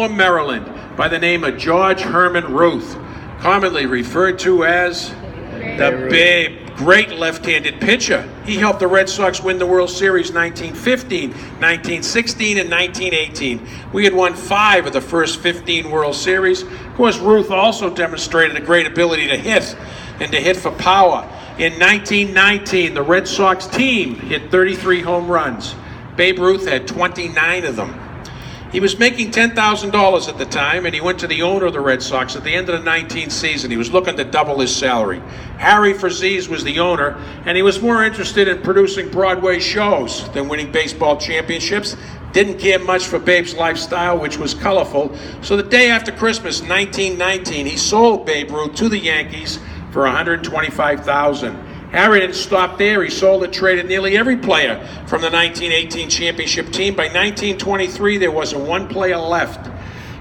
Baltimore, Maryland, by the name of George Herman Ruth, commonly referred to as the Babe. Great left-handed pitcher. He helped the Red Sox win the World Series 1915, 1916, and 1918. We had won 5 of the first 15 World Series. Of course, Ruth also demonstrated a great ability to hit, and to hit for power. In 1919, the Red Sox team hit 33 home runs. Babe Ruth had 29 of them. He was making $10,000 at the time, and he went to the owner of the Red Sox at the end of the 19th season. He was looking to double his salary. Harry Frazese was the owner, and he was more interested in producing Broadway shows than winning baseball championships. Didn't care much for Babe's lifestyle, which was colorful. So the day after Christmas, 1919, he sold Babe Ruth to the Yankees for $125,000. Harry didn't stop there. He sold and traded nearly every player from the 1918 championship team. By 1923, there wasn't one player left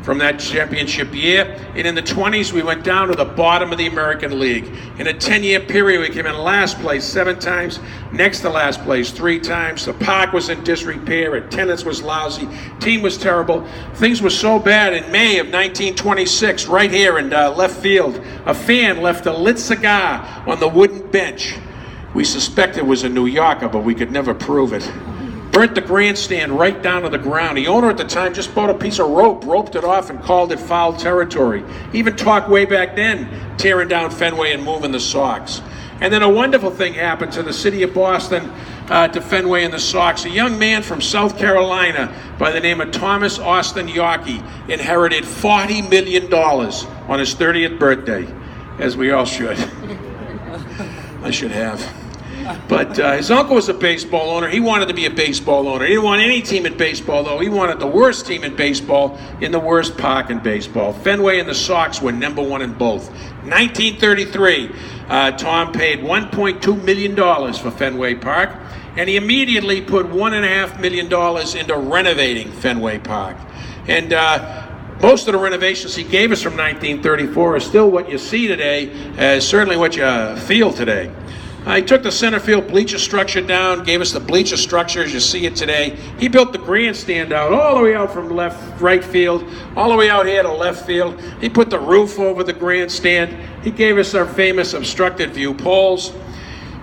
from that championship year. And in the 20s, we went down to the bottom of the American League. In a 10-year period, we came in last place 7 times, next to last place 3 times. The park was in disrepair, attendance was lousy, team was terrible. Things were so bad in May of 1926, right here in left field, a fan left a lit cigar on the wooden bench. We suspected it was a New Yorker, but we could never prove it. Burnt the grandstand right down to the ground. The owner at the time just bought a piece of rope, roped it off, and called it foul territory. Even talked way back then, tearing down Fenway and moving the Sox. And then a wonderful thing happened to the city of Boston, to Fenway and the Sox. A young man from South Carolina by the name of Thomas Austin Yawkey inherited $40 million on his 30th birthday, as we all should. I should have. But his uncle was a baseball owner. He wanted to be a baseball owner. He didn't want any team in baseball, though. He wanted the worst team in baseball in the worst park in baseball. Fenway and the Sox were #1 in both. 1933, Tom paid $1.2 million for Fenway Park, and he immediately put $1.5 million into renovating Fenway Park. And most of the renovations he gave us from 1934 are still what you see today, certainly what you feel today. He took the center field bleacher structure down, gave us the bleacher structure as you see it today. He built the grandstand out all the way out from right field, all the way out here to left field. He put the roof over the grandstand. He gave us our famous obstructed view poles.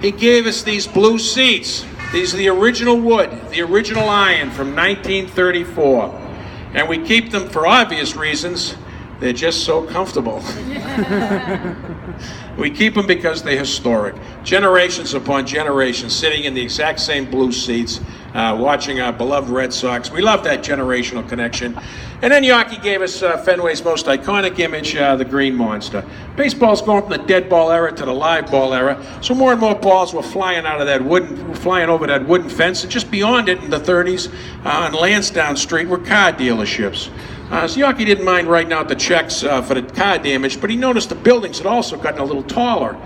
He gave us these blue seats. These are the original wood, the original iron from 1934. And we keep them for obvious reasons. They're just so comfortable. We keep them because they're historic. Generations upon generations sitting in the exact same blue seats, watching our beloved Red Sox. We love that generational connection. And then Yawkey gave us Fenway's most iconic image, the Green Monster. Baseball's going from the dead ball era to the live ball era, so more and more balls were flying out of that flying over that wooden fence, and just beyond it in the 30s on Lansdowne Street were car dealerships. So Yawkey didn't mind writing out the checks for the car damage, but he noticed the buildings had also gotten a little taller.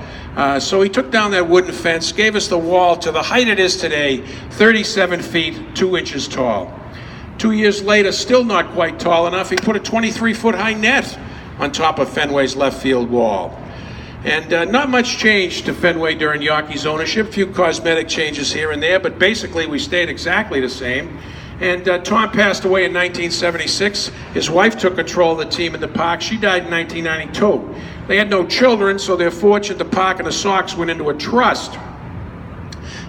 So he took down that wooden fence, gave us the wall to the height it is today, 37 feet, 2 inches tall. 2 years later, still not quite tall enough, he put a 23-foot high net on top of Fenway's left field wall. And not much changed to Fenway during Yawkey's ownership, a few cosmetic changes here and there, but basically we stayed exactly the same. And Tom passed away in 1976. His wife took control of the team in the park. She died in 1992. They had no children, so their fortune, the park and the Sox, went into a trust.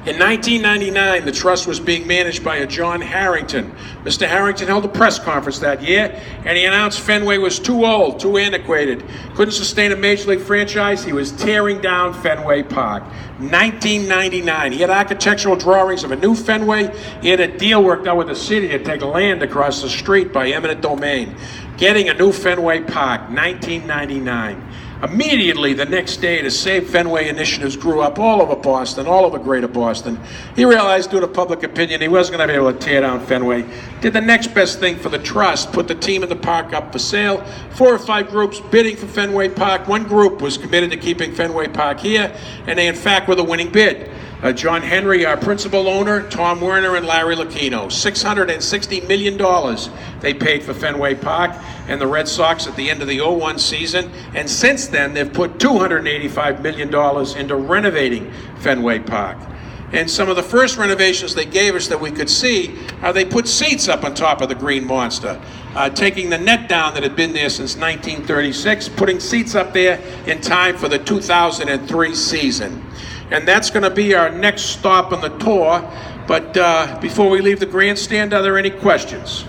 In 1999, the trust was being managed by a John Harrington. Mr. Harrington held a press conference that year, and he announced Fenway was too old, too antiquated, couldn't sustain a Major League franchise. He was tearing down Fenway Park. 1999, he had architectural drawings of a new Fenway. He had a deal worked out with the city to take land across the street by eminent domain, getting a new Fenway Park, 1999. Immediately the next day, the Save Fenway initiatives grew up all over Boston, all over Greater Boston. He realized, due to public opinion, he wasn't going to be able to tear down Fenway. Did the next best thing for the trust, put the team in the park up for sale. 4 or 5 groups bidding for Fenway Park. One group was committed to keeping Fenway Park here, and they in fact were the winning bid. John Henry, our principal owner, Tom Werner, and Larry Lucchino. $660 million they paid for Fenway Park and the Red Sox at the end of the '01 season. And since then, they've put $285 million into renovating Fenway Park. And some of the first renovations they gave us that we could see are they put seats up on top of the Green Monster, taking the net down that had been there since 1936, putting seats up there in time for the 2003 season. And that's going to be our next stop on the tour. But before we leave the grandstand, are there any questions?